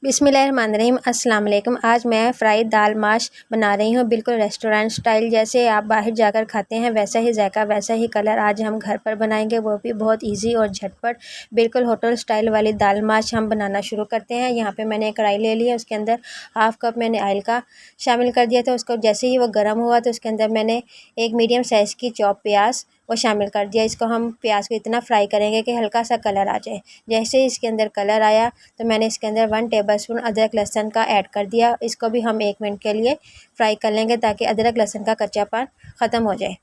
बिस्मिल्लाहिर्रहमानिर्रहीम अस्सलाम वालेकुम। आज मैं फ्राई दाल माश बना रही हूँ, बिल्कुल रेस्टोरेंट स्टाइल। जैसे आप बाहर जाकर खाते हैं वैसा ही जायका, वैसा ही कलर आज हम घर पर बनाएंगे, वो भी बहुत इजी और झटपट, बिल्कुल होटल स्टाइल वाली दाल माश हम बनाना शुरू करते हैं। यहाँ पे मैंने एक कढ़ाई ले ली है, उसके अंदर हाफ़ कप मैंने ऑयल का शामिल कर दिया था। उसको जैसे ही वो गर्म हुआ तो उसके अंदर मैंने एक मीडियम साइज़ की चॉप प्याज वो शामिल कर दिया। इसको हम प्याज को इतना फ्राई करेंगे कि हल्का सा कलर आ जाए। जैसे ही इसके अंदर कलर आया तो मैंने इसके अंदर 1 टेबलस्पून अदरक लहसुन का ऐड कर दिया। इसको भी हम 1 मिनट के लिए फ्राई कर लेंगे ताकि अदरक लहसुन का कच्चापन ख़त्म हो जाए।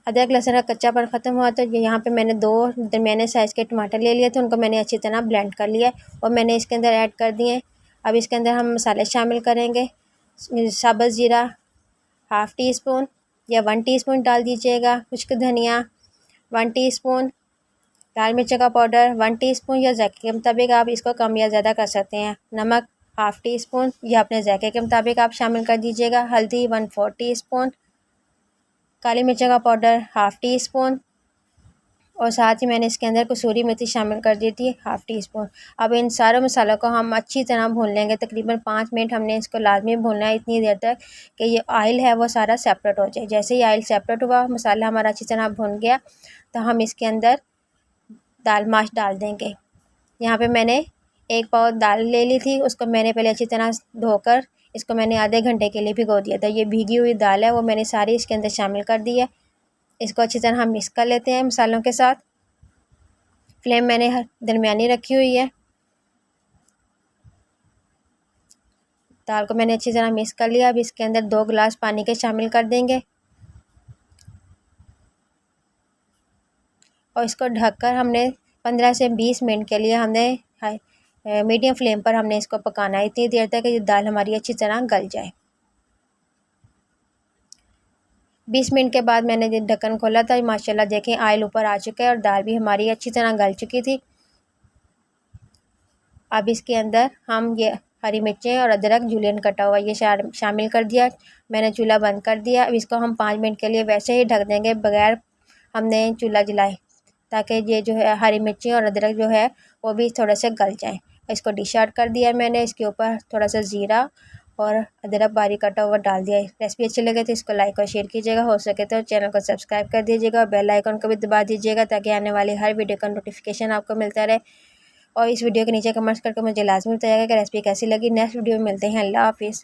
अदरक लहसुन का कच्चापन ख़त्म हुआ तो यहाँ पे मैंने 2 दरमियाने साइज़ के टमाटर ले लिए थे, उनको मैंने अच्छी तरह ब्लेंड कर लिया और मैंने इसके अंदर ऐड कर दिए। अब इसके अंदर हम मसाले शामिल करेंगे। साबुत ज़ीरा हाफ़ टी स्पून या 1 टीस्पून डाल दीजिएगा। खुश्क धनिया 1 टीस्पून, लाल मिर्च का पाउडर 1 टीस्पून या जायके के मुताबिक आप इसको कम या ज़्यादा कर सकते हैं। नमक हाफ़ टी स्पून या अपने जायके के मुताबिक आप शामिल कर दीजिएगा। हल्दी 1/4 टीस्पून, काली मिर्च का पाउडर हाफ़ टी स्पून और साथ ही मैंने इसके अंदर कसूरी मेथी शामिल कर दी थी हाफ़ टी स्पून। अब इन सारे मसालों को हम अच्छी तरह भून लेंगे। तकरीबन 5 मिनट हमने इसको लाजमी भूनना है, इतनी देर तक कि ये ऑयल है वो सारा सेपरेट हो जाए। जैसे ही ऑयल सेपरेट हुआ, मसाला हमारा अच्छी तरह भुन गया तो हम इसके अंदर दाल माश डाल देंगे। यहाँ पे मैंने 1 पाव दाल ले ली थी, उसको मैंने पहले अच्छी तरह धोकर इसको मैंने आधे घंटे के लिए भिगो दिया था। ये भीगी हुई दाल है वो मैंने सारी इसके अंदर शामिल कर दी है। इसको अच्छी तरह हम मिक्स कर लेते हैं मसालों के साथ। फ्लेम मैंने दरमियानी रखी हुई है। दाल को मैंने अच्छी तरह मिक्स कर लिया। अब इसके अंदर 2 गिलास पानी के शामिल कर देंगे और इसको ढककर हमने 15 से 20 मिनट के लिए हमने मीडियम फ्लेम पर हमने इसको पकाना है, इतनी देर तक कि दाल हमारी अच्छी तरह गल जाए। 20 मिनट के बाद मैंने ढक्कन खोला था, माशाल्लाह देखें ऑयल ऊपर आ चुका है और दाल भी हमारी अच्छी तरह गल चुकी थी। अब इसके अंदर हम ये हरी मिर्चें और अदरक जूलियन कटा हुआ ये शामिल कर दिया। मैंने चूल्हा बंद कर दिया। अब इसको हम 5 मिनट के लिए वैसे ही ढक देंगे बगैर हमने चूल्हा जलाए, ताकि ये जो है हरी मिर्ची और अदरक जो है वो भी थोड़े से गल जाएं। इसको डिश आउट कर दिया मैंने। इसके ऊपर थोड़ा सा ज़ीरा और अदरक बारीक कटा हुआ डाल दिया। रेसिपी अच्छी लगे तो इसको लाइक और शेयर कीजिएगा, हो सके तो चैनल को सब्सक्राइब कर दीजिएगा और बेल आइकन को भी दबा दीजिएगा ताकि आने वाली हर वीडियो का नोटिफिकेशन आपको मिलता रहे। और इस वीडियो के नीचे कमेंट्स करके मुझे लाजमी बताइएगा कि रेसिपी कैसी लगी। नेक्स्ट वीडियो में मिलते हैं। अल्लाह हाफिज़।